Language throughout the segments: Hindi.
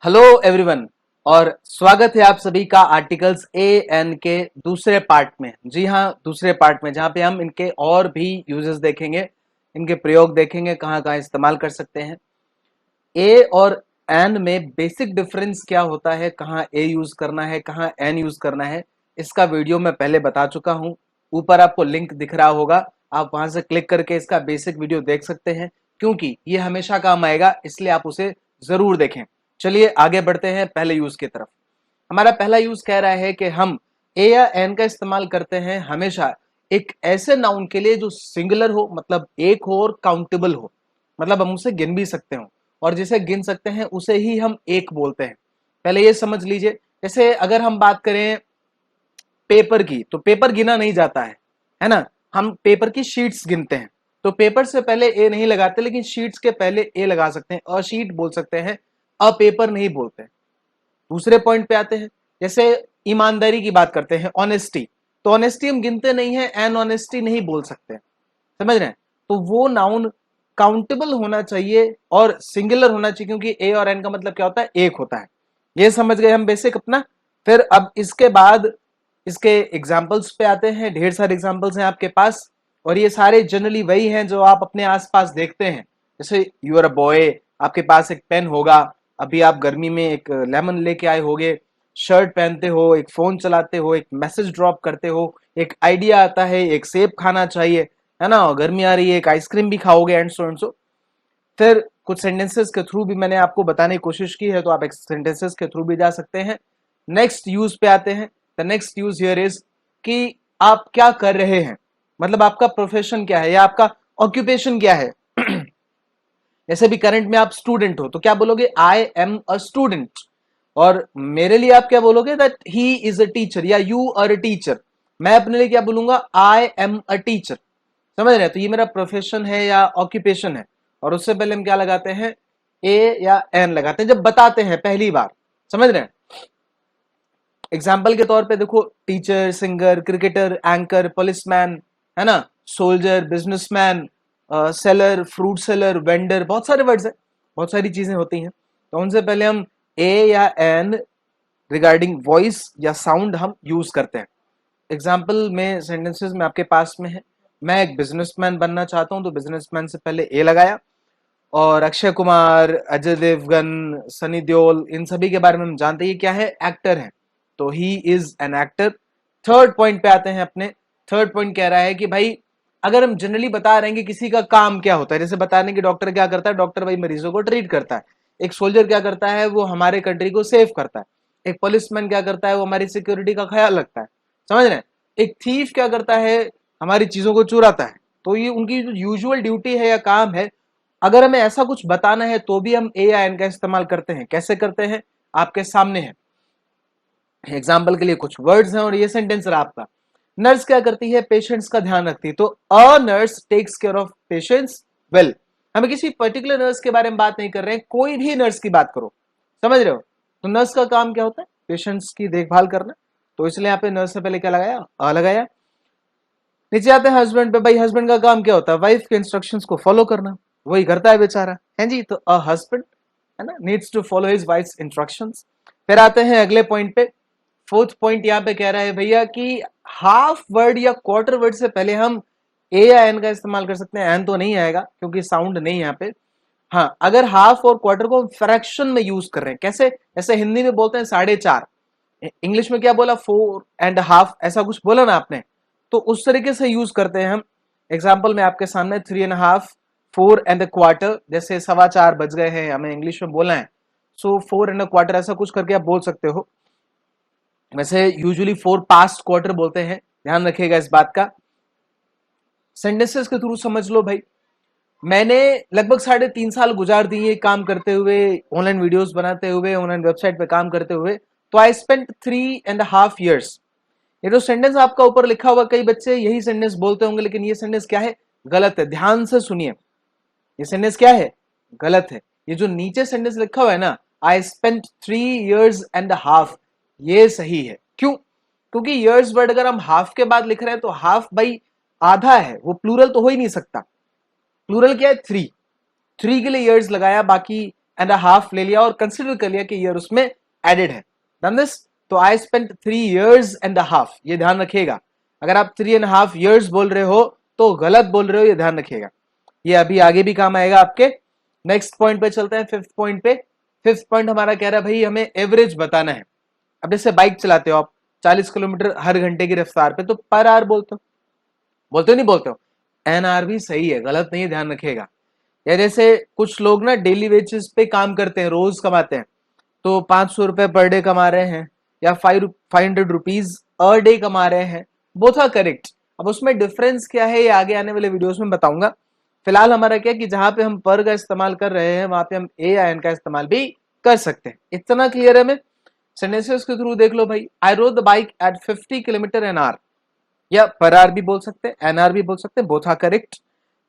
हेलो एवरीवन और स्वागत है आप सभी का आर्टिकल्स ए एन के दूसरे पार्ट में। जी हाँ, दूसरे पार्ट में जहाँ पे हम इनके और भी यूजेस देखेंगे, इनके प्रयोग देखेंगे, कहाँ कहाँ इस्तेमाल कर सकते हैं। ए और एन में बेसिक डिफरेंस क्या होता है, कहाँ ए यूज करना है, कहाँ एन यूज करना है, इसका वीडियो मैं पहले बता चुका हूँ। ऊपर आपको लिंक दिख रहा होगा, आप वहां से क्लिक करके इसका बेसिक वीडियो देख सकते हैं, क्योंकि ये हमेशा काम आएगा, इसलिए आप उसे जरूर देखें। चलिए आगे बढ़ते हैं पहले यूज की तरफ। हमारा पहला यूज कह रहा है कि हम ए या एन का इस्तेमाल करते हैं हमेशा एक ऐसे नाउन के लिए जो सिंगुलर हो, मतलब एक हो, और काउंटेबल हो, मतलब हम उसे गिन भी सकते हो, और जिसे गिन सकते हैं उसे ही हम एक बोलते हैं। पहले ये समझ लीजिए, जैसे अगर हम बात करें पेपर की, तो पेपर गिना नहीं जाता है ना। हम पेपर की शीट्स गिनते हैं, तो पेपर से पहले ए नहीं लगाते, लेकिन शीट्स के पहले ए लगा सकते हैं, अ शीट बोल सकते हैं, अ पेपर नहीं बोलते। दूसरे पॉइंट पे आते हैं, जैसे ईमानदारी की बात करते हैं, ऑनेस्टी, तो ऑनेस्टी हम गिनते नहीं है, एन ऑनेस्टी नहीं बोल सकते, समझ रहे हैं। तो वो नाउन काउंटेबल होना चाहिए और सिंगुलर होना चाहिए, क्योंकि ए और एन का मतलब क्या होता है, एक होता है। ये समझ गए हम बेसिक अपना। फिर अब इसके बाद इसके एग्जाम्पल्स पे आते हैं। ढेर सारे एग्जाम्पल्स हैं आपके पास, और ये सारे जनरली वही हैं जो आप अपने आसपास देखते हैं। जैसे यू आर अ बॉय, आपके पास एक पेन होगा, अभी आप गर्मी में एक लेमन लेके आए होगे, शर्ट पहनते हो, एक फोन चलाते हो, एक मैसेज ड्रॉप करते हो, एक आइडिया आता है, एक सेब खाना चाहिए, है ना, गर्मी आ रही है, एक आइसक्रीम भी खाओगे, एंड सो। फिर कुछ सेंटेंसेस के थ्रू भी मैंने आपको बताने की कोशिश की है, तो आप सेंटेंसेस के थ्रू भी जा सकते हैं। नेक्स्ट यूज पे आते हैं। The next use here is कि आप क्या कर रहे हैं, मतलब आपका प्रोफेशन क्या है या आपका ऑक्यूपेशन क्या है। जैसे भी करंट में आप स्टूडेंट हो, तो क्या बोलोगे, आई एम अ स्टूडेंट। और मेरे लिए आप क्या बोलोगे, that he is a teacher, या यू आर अ टीचर। मैं अपने लिए क्या बोलूंगा, आई एम अ टीचर। समझ रहे हैं, तो ये मेरा प्रोफेशन है या ऑक्यूपेशन है। और उससे पहले हम क्या लगाते हैं, ए या एन लगाते हैं जब बताते हैं पहली बार। समझ रहे हैं। एग्जाम्पल के तौर पे देखो, teacher, singer, cricketer, anchor, policeman, है ना, soldier, businessman, seller, fruit seller, vendor, बहुत सारे वर्ड्स हैं, बहुत सारी चीजें होती हैं। तो उनसे पहले हम ए या एन रिगार्डिंग वॉइस या साउंड हम यूज करते हैं। एग्जाम्पल में सेंटेंसेस में आपके पास में है, मैं एक बिजनेसमैन बनना चाहता हूं, तो बिजनेसमैन से पहले ए लगाया। और अक्षय कुमार, अजय देवगन, सनी देओल, इन सभी के बारे में हम जानते हैं क्या है, एक्टर है, तो ही is an actor. Third point पे आते हैं अपने। थर्ड पॉइंट कह रहा है कि भाई, अगर हम जनरली बता रहे हैं कि किसी का काम क्या होता है, जैसे बता रहे हैं कि डॉक्टर क्या करता है, डॉक्टर भाई मरीजों को ट्रीट करता है। एक सोल्जर क्या करता है, वो हमारे कंट्री को सेव करता है। एक पुलिसमैन क्या करता है, वो हमारी सिक्योरिटी का ख्याल रखता है। समझ रहे हैं। एक थीफ क्या करता है, हमारी चीजों को चुराता है। तो ये उनकी जो यूजुअल ड्यूटी है या काम है। अगर हमें ऐसा कुछ बताना है तो भी हम ए या एन का इस्तेमाल करते हैं। कैसे करते हैं, आपके सामने है। एग्जाम्पल के लिए कुछ वर्ड्स हैं और ये सेंटेंस रहा आपका। नर्स क्या करती है, पेशेंट्स का ध्यान रखती है, तो a nurse takes care of patients well. हमें किसी पर्टिकुलर नर्स के बारे में बात नहीं कर रहे हैं, कोई भी नर्स की बात करो। समझ रहे हो। तो नर्स का काम क्या होता है, पेशेंट्स की देखभाल करना। तो इसलिए यहाँ पे नर्स से पहले क्या लगाया, अ लगाया। नीचे आते हैं हस्बैंड पे। भाई हस्बैंड का काम क्या होता है, वाइफ के इंस्ट्रक्शंस को फॉलो करना, वही करता है बेचारा, है जी। तो अ हस्बैंड, है ना, needs to follow his wife's instructions. फिर आते हैं अगले पॉइंट पे। फोर्थ पॉइंट यहाँ पे कह रहा है भैया कि हाफ वर्ड या क्वार्टर वर्ड से पहले हम ए या एन का इस्तेमाल कर सकते हैं। एन तो नहीं आएगा क्योंकि साउंड नहीं यहाँ पे। हाँ, अगर हाफ और क्वार्टर को फ्रैक्शन में यूज कर रहे हैं, कैसे, जैसे हिंदी में बोलते हैं 4.5, इंग्लिश में क्या बोला, 4.5, ऐसा कुछ बोला ना आपने, तो उस तरीके से यूज करते हैं हम। एग्जाम्पल में आपके सामने 3.5, 4.25, जैसे 4:15 बज गए हैं, हमें इंग्लिश में बोलना है, सो 4.25 ऐसा कुछ करके आप बोल सकते हो। वैसे यूजुअली 4 पास्ट क्वार्टर बोलते हैं, ध्यान रखिएगा इस बात का। सेंटेंसेस के थ्रू समझ लो भाई। मैंने लगभग 3.5 साल गुजार दिए काम करते हुए, ऑनलाइन वीडियोस बनाते हुए, ऑनलाइन वेबसाइट पे काम करते हुए। तो आई स्पेंट 3.5 years। ये जो सेंटेंस आपका ऊपर लिखा हुआ, कई बच्चे यही सेंटेंस बोलते होंगे, लेकिन ये सेंटेंस क्या है, गलत है। ध्यान से सुनिए, ये सेंटेंस क्या है, गलत है। ये जो नीचे सेंटेंस लिखा हुआ है ना, आई स्पेंट 3.5 years, ये सही है। क्यों, क्योंकि ईयर्स वर्ड अगर हम हाफ के बाद लिख रहे हैं, तो हाफ भाई आधा है, वो प्लूरल तो हो ही नहीं सकता। प्लूरल क्या है, 3। 3 के लिए ईयर्स लगाया, बाकी एंड हाफ ले लिया और कंसिडर कर लिया कि ईयर उसमें एडेड है। Done this. तो I spent 3 years and a half, ये ध्यान रखिएगा। अगर आप 3.5 years बोल रहे हो तो गलत बोल रहे हो, ये ध्यान रखिएगा। ये अभी आगे भी काम आएगा आपके। नेक्स्ट पॉइंट पे चलते हैं, फिफ्थ पॉइंट पे। फिफ्थ पॉइंट हमारा कह रहा है भाई हमें एवरेज बताना है। अब जैसे बाइक चलाते हो आप 40 किलोमीटर हर घंटे की रफ्तार पे, तो पर आवर बोलते हो, बोलते हो नहीं बोलते हो? एनआर भी सही है, गलत नहीं है, ध्यान रखिएगा। या जैसे कुछ लोग ना डेली वेजेस पे काम करते हैं, रोज कमाते हैं, तो 500 रुपए पर डे कमा रहे हैं या 500 रुपीज अ डे कमा रहे हैं, बोथ आर करेक्ट। अब उसमें डिफरेंस क्या है ये आगे आने वाले वीडियोस में बताऊंगा। फिलहाल हमारा क्या कि जहां पे हम पर का इस्तेमाल कर रहे हैं वहां पे हम ए या एन का इस्तेमाल भी कर सकते हैं। इतना क्लियर है? हमें सेंटेंसेस के थ्रू देख लो भाई। I rode the bike at 50 kilometres an hour, या पर आवर भी बोल सकते हैं, एन आर भी बोल सकते हैं, both are correct.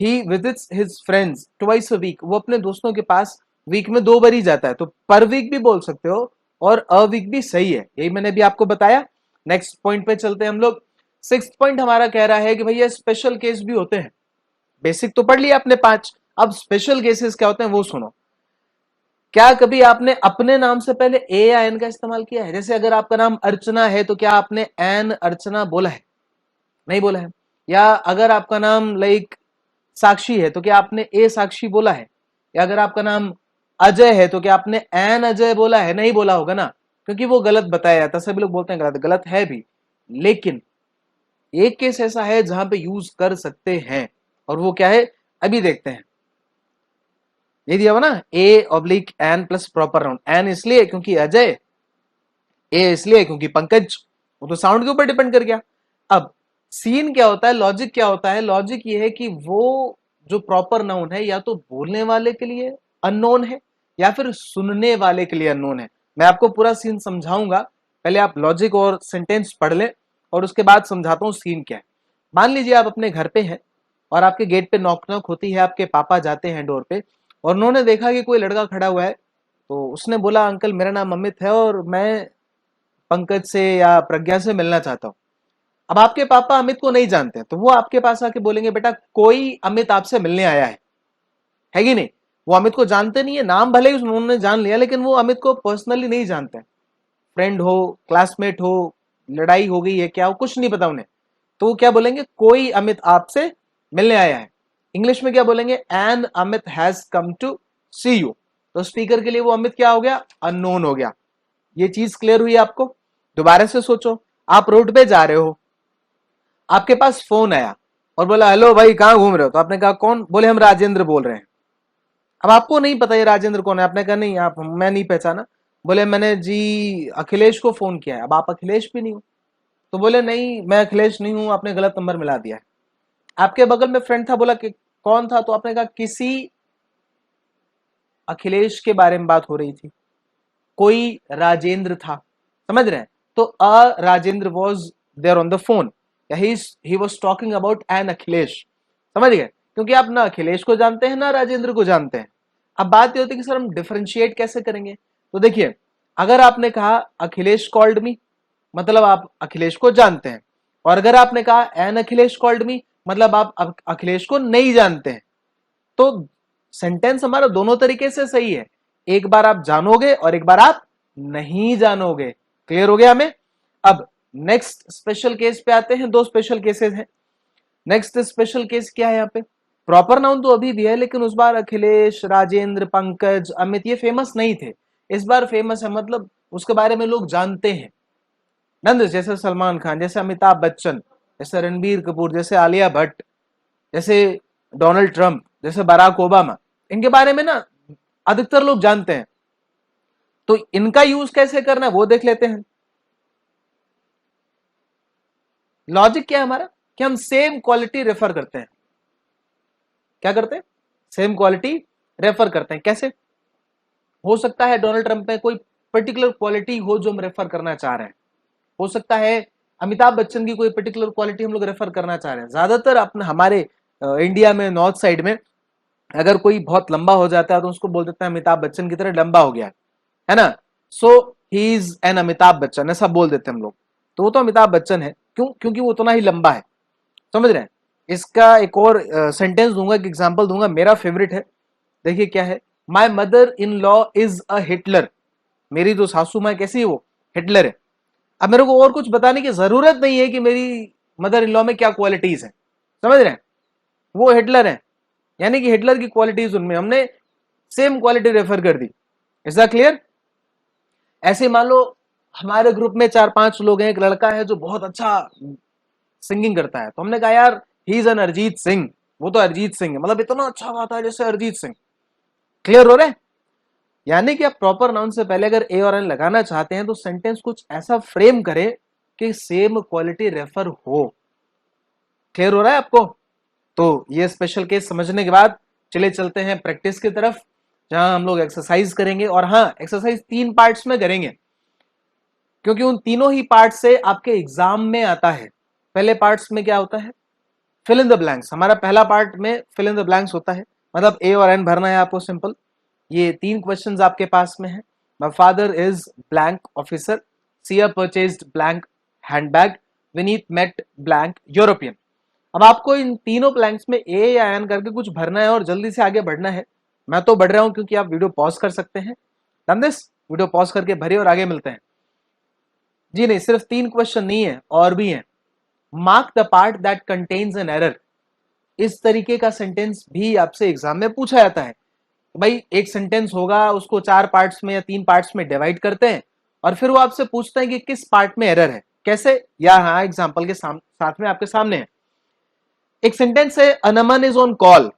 He visits his friends twice a week, वो अपने दोस्तों के पास वीक में 2 बार ही जाता है, तो पर वीक भी बोल सकते हो और अ वीक भी सही है, यही मैंने भी आपको बताया। नेक्स्ट पॉइंट पे चलते हैं हम लोग। सिक्स्थ पॉइंट हमारा कह रहा है कि भैया स्पेशल केस भी होते हैं। बेसिक तो पढ़ लिया आपने 5, अब स्पेशल केसेस क्या होते हैं वो सुनो। क्या कभी आपने अपने नाम से पहले ए या एन का इस्तेमाल किया है? जैसे अगर आपका नाम अर्चना है तो क्या आपने एन अर्चना बोला है? नहीं बोला है। या अगर आपका नाम लाइक साक्षी है तो क्या आपने ए साक्षी बोला है? या अगर आपका नाम अजय है तो क्या आपने एन अजय बोला है? नहीं बोला होगा ना, क्योंकि वो गलत बताया जाता है। सभी लोग बोलते हैं गलत, गलत है भी, लेकिन एक केस ऐसा है जहां पे यूज कर सकते हैं, और वो क्या है अभी देखते हैं। ये दिया हुआ ना, a oblique an plus proper noun. An इसलिए क्योंकि अजय, ए इसलिए क्योंकि पंकज, वो तो साउंड के ऊपर डिपेंड कर गया। अब सीन क्या होता है, लॉजिक क्या होता है? लॉजिक ये है कि वो जो प्रॉपर नाउन है या तो बोलने वाले के लिए अननोन है या फिर सुनने वाले के लिए अननोन है। मैं आपको पूरा सीन समझाऊंगा, पहले आप लॉजिक और सेंटेंस पढ़ लें और उसके बाद समझाता हूं सीन क्या है। मान लीजिए आप अपने घर पे हैं और आपके गेट पे नॉक नॉक होती है, आपके पापा जाते हैं डोर पे और उन्होंने देखा कि कोई लड़का खड़ा हुआ है, तो उसने बोला अंकल मेरा नाम अमित है और मैं पंकज से या प्रज्ञा से मिलना चाहता हूं। अब आपके पापा अमित को नहीं जानते, तो वो आपके पास आके बोलेंगे बेटा कोई अमित आपसे मिलने आया है कि नहीं? वो अमित को जानते नहीं है, नाम भले ही उन्होंने जान लिया लेकिन वो अमित को पर्सनली नहीं जानते। फ्रेंड हो, क्लासमेट हो, लड़ाई हो गई है क्या, वो कुछ नहीं पता उन्हें, तो वो क्या बोलेंगे? कोई अमित आपसे मिलने आया है। इंग्लिश में क्या बोलेंगे? An Amit has come to see you. तो स्पीकर के लिए वो अमित क्या हो गया? अननोन हो गया। ये चीज क्लियर हुई आपको? दोबारा से सोचो, आप रोड पे जा रहे हो, आपके पास फोन आया और बोला हेलो भाई कहां घूम रहे हो? तो आपने कहा कौन? बोले हम राजेंद्र बोल रहे हैं। अब आपको नहीं पता ये राजेंद्र कौन है, आपने कहा नहीं आप, मैं नहीं पहचाना। बोले मैंने जी अखिलेश को फोन किया है। अब आप अखिलेश भी नहीं हो, तो बोले नहीं मैं अखिलेश नहीं हूं, आपने गलत नंबर मिला दिया है। आपके बगल में फ्रेंड था, बोला कि कौन था? तो आपने कहा किसी अखिलेश के बारे में बात हो रही थी, कोई राजेंद्र था। समझ रहे हैं? तो uh Rajendra was there on the phone, या he was talking about an Akhilesh. समझ गए? क्योंकि आप ना अखिलेश को जानते हैं ना राजेंद्र को जानते हैं। अब बात ये होती है कि सर हम डिफरेंशिएट कैसे करेंगे? तो देखिए, अगर आपने कहा अखिलेश कॉल्ड मी, मतलब आप अखिलेश को जानते हैं, और अगर आपने कहा एन अखिलेश कॉल्ड मी, मतलब आप अखिलेश को नहीं जानते हैं, तो सेंटेंस हमारा दोनों तरीके से सही है। एक बार आप जानोगे और एक बार आप नहीं जानोगे। क्लियर हो गया हमें? अब नेक्स्ट स्पेशल केस पे आते हैं। 2 स्पेशल केसेस हैं। नेक्स्ट स्पेशल केस क्या है? यहाँ पे प्रॉपर नाउन तो अभी भी है, लेकिन उस बार अखिलेश, राजेंद्र, पंकज, अमित ये फेमस नहीं थे। इस बार फेमस है, मतलब उसके बारे में लोग जानते हैं। नंद जैसे सलमान खान, जैसे अमिताभ बच्चन, जैसे रणबीर कपूर, जैसे आलिया भट्ट, जैसे डोनाल्ड ट्रंप, जैसे बराक ओबामा, इनके बारे में ना अधिकतर लोग जानते हैं। तो इनका यूज कैसे करना है वो देख लेते हैं। लॉजिक क्या है हमारा कि हम सेम क्वालिटी रेफर करते हैं। क्या करते हैं? सेम क्वालिटी रेफर करते हैं। कैसे हो सकता है? डोनाल्ड ट्रंप में कोई पर्टिकुलर क्वालिटी हो जो हम रेफर करना चाह रहे हैं। हो सकता है अमिताभ बच्चन की कोई पर्टिकुलर क्वालिटी हम लोग रेफर करना चाह रहे हैं। ज्यादातर अपने हमारे इंडिया में नॉर्थ साइड में अगर कोई बहुत लंबा हो जाता है तो उसको बोल देते हैं अमिताभ बच्चन की तरह लंबा हो गया है ना। So he is an Amitabh Bachchan, ऐसा बोल देते हैं हम लोग। तो वो तो अमिताभ बच्चन है, क्यों? क्योंकि वो उतना ही लंबा है। समझ रहे हैं? इसका एक और सेंटेंस दूंगा, एक एग्जांपल दूंगा, मेरा फेवरेट है। देखिए क्या है, my mother in law is a Hitler, मेरी जो सासू माँ कैसी है वो हिटलर है। अब मेरे को और कुछ बताने की जरूरत नहीं है कि मेरी मदर इन लॉ में क्या क्वालिटीज है, समझ रहे हैं, वो हिटलर है, यानी कि हिटलर की क्वालिटीज उनमें हमने सेम क्वालिटी रेफर कर दी। Is that clear? ऐसे मान लो हमारे ग्रुप में 4-5 लोग हैं, एक लड़का है जो बहुत अच्छा सिंगिंग करता है, तो हमने कहा यार ही इज एन अरिजीत सिंह, वो तो अरिजीत सिंह है, मतलब इतना अच्छा गाता है जैसे अरिजीत सिंह। क्लियर हो रहा है? यानी कि आप प्रॉपर नाउन से पहले अगर ए और एन लगाना चाहते हैं तो सेंटेंस कुछ ऐसा फ्रेम करें कि सेम क्वालिटी रेफर हो। क्लियर हो रहा है आपको? तो ये स्पेशल केस समझने के बाद चले चलते हैं प्रैक्टिस की तरफ, जहां हम लोग एक्सरसाइज करेंगे। और हाँ, एक्सरसाइज 3 पार्ट्स में करेंगे, क्योंकि उन तीनों ही पार्ट से आपके एग्जाम में आता है। पहले पार्ट्स में क्या होता है? Fill in the blanks. हमारा पहला पार्ट में फिल इन द ब्लैंक्स होता है, मतलब ए और एन भरना है आपको, सिंपल। ये 3 क्वेश्चंस आपके पास में है। My father is blank officer, Siya purchased blank handbag, Vineet met blank European. अब आपको इन तीनों ब्लैंक्स में ए या एन करके कुछ भरना है और जल्दी से आगे बढ़ना है। मैं तो बढ़ रहा हूं क्योंकि आप वीडियो पॉज कर सकते हैं। डन दिस, वीडियो पॉज करके भरिए और आगे मिलते हैं। जी नहीं, सिर्फ 3 क्वेश्चन नहीं है, और भी हैं। Mark the part that contains an error, इस तरीके का सेंटेंस भी आपसे एग्जाम में पूछा जाता है। भाई एक सेंटेंस होगा, उसको 4 पार्ट्स में या 3 पार्ट्स में डिवाइड करते हैं, और फिर वो आपसे पूछते हैं कि किस पार्ट में एरर है। कैसे? यहाँ एग्जाम्पल के साथ में आपके सामने है। एक सेंटेंस है अनमन इज ऑन कॉल,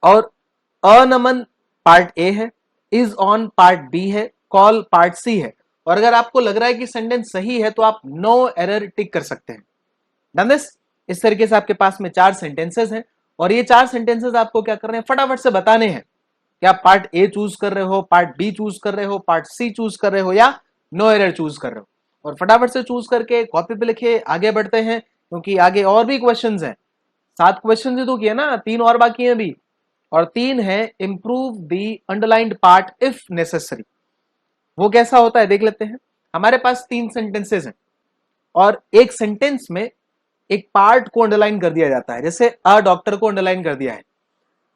और अनमन पार्ट ए है, इज ऑन पार्ट बी है, कॉल पार्ट सी है। और अगर आपको लग रहा है कि सेंटेंस सही है तो आप नो एरर टिक कर सकते हैं। Done this? इस तरीके से आपके पास में 4 सेंटेंसेस हैं, और ये 4 सेंटेंसेस आपको क्या कर रहे हैं, फटाफट से बताने हैं कि आप पार्ट ए चूज कर रहे हो, पार्ट बी चूज कर रहे हो, पार्ट सी चूज कर रहे हो, या नो एरर चूज कर रहे हो। और फटाफट से चूज करके कॉपी पे लिखे, आगे बढ़ते हैं, क्योंकि आगे और भी क्वेश्चंस हैं। 7 क्वेश्चन तो किए ना, 3 और बाकी हैं अभी। और 3 है improve the underlined part if necessary. वो कैसा होता है देख लेते हैं। हमारे पास 3 सेंटेंसेस हैं, और एक सेंटेंस में एक पार्ट को अंडरलाइन कर दिया जाता है, जैसे अ डॉक्टर को अंडरलाइन कर दिया है।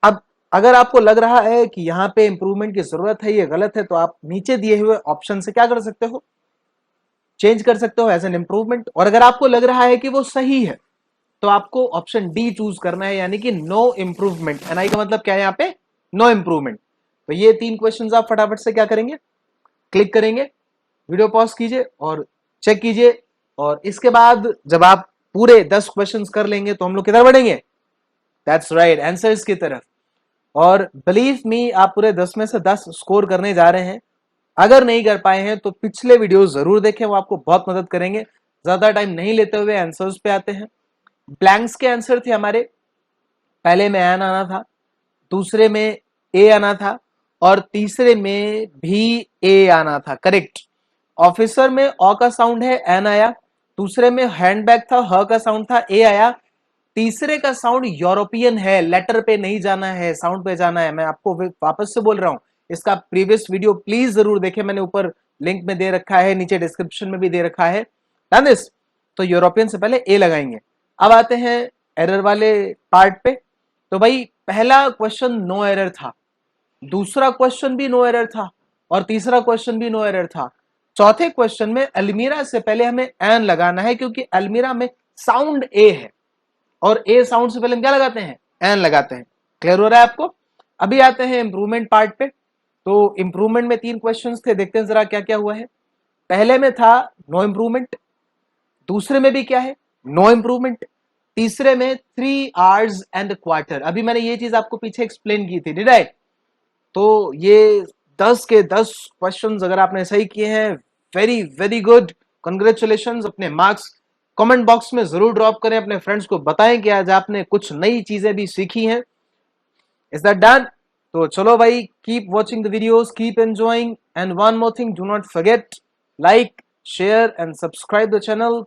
अब अगर आपको लग रहा है कि यहां पे इंप्रूवमेंट की जरूरत है, ये गलत है, तो आप नीचे दिए हुए ऑप्शन से क्या कर सकते हो, चेंज कर सकते हो एज एन इंप्रूवमेंट। और अगर आपको लग रहा है कि वो सही है, तो आपको ऑप्शन डी चूज करना है, यानी कि नो इंप्रूवमेंट। एनआई का मतलब क्या है यहाँ पे? No improvement. तो ये 3 क्वेश्चन आप फटाफट से क्या करेंगे, क्लिक करेंगे, वीडियो पॉज कीजिए और चेक कीजिए। और इसके बाद जब आप पूरे 10 क्वेश्चंस कर लेंगे तो हम लोग किधर बढ़ेंगे? दैट्स राइट, आंसर्स की तरफ। और बिलीव मी, आप पूरे 10 में से 10 स्कोर करने जा रहे हैं। अगर नहीं कर पाए हैं तो पिछले वीडियो जरूर देखें, वो आपको बहुत मदद करेंगे। ज्यादा टाइम नहीं लेते हुए आंसर्स पे आते हैं। ब्लैंक्स के आंसर थे हमारे, पहले में एन आना था, दूसरे में ए आना था, और तीसरे में भी ए आना था। करेक्ट। ऑफिसर में अ का साउंड है, एन आया। दूसरे में हैंडबैग था, ह का साउंड था, ए आया। तीसरे का साउंड यूरोपियन है, लेटर पे नहीं जाना है, साउंड पे जाना है। मैं आपको वापस से बोल रहा हूं, इसका प्रीवियस वीडियो प्लीज जरूर देखें, मैंने ऊपर लिंक में दे रखा है, नीचे डिस्क्रिप्शन में भी दे रखा है। Done this? तो यूरोपियन से पहले ए लगाएंगे। अब आते हैं एरर वाले पार्ट पे। तो भाई पहला क्वेश्चन नो एरर था, दूसरा क्वेश्चन भी नो एरर था, और तीसरा क्वेश्चन भी नो एरर था। चौथे क्वेश्चन में अलमीरा से पहले हमें एन लगाना है, क्योंकि अलमीरा में साउंड ए है, और ए साउंड से पहले हम क्या लगाते हैं, एन लगाते हैं। क्लियर हो रहा है आपको? अभी आते हैं इंप्रूवमेंट पार्ट पे। तो इंप्रूवमेंट में 3 क्वेश्चंस थे, देखते हैं जरा क्या क्या हुआ है। पहले में था नो इंप्रूवमेंट, दूसरे में भी क्या है, नो इंप्रूवमेंट, तीसरे में 3 आवर्स एंड क्वार्टर। अभी मैंने ये चीज आपको पीछे एक्सप्लेन की थी, डिड आई? तो ये 10 के 10 क्वेश्चंस अगर आपने सही किए हैं, वेरी वेरी गुड, कंग्रेचुलेशन। अपने मार्क्स कमेंट बॉक्स में जरूर ड्रॉप करें, अपने फ्रेंड्स को बताएं कि आज आपने कुछ नई चीजें भी सीखी हैं। Is that done? तो चलो भाई, keep watching the videos, keep enjoying, and one more thing, do not forget, like, share and subscribe the channel.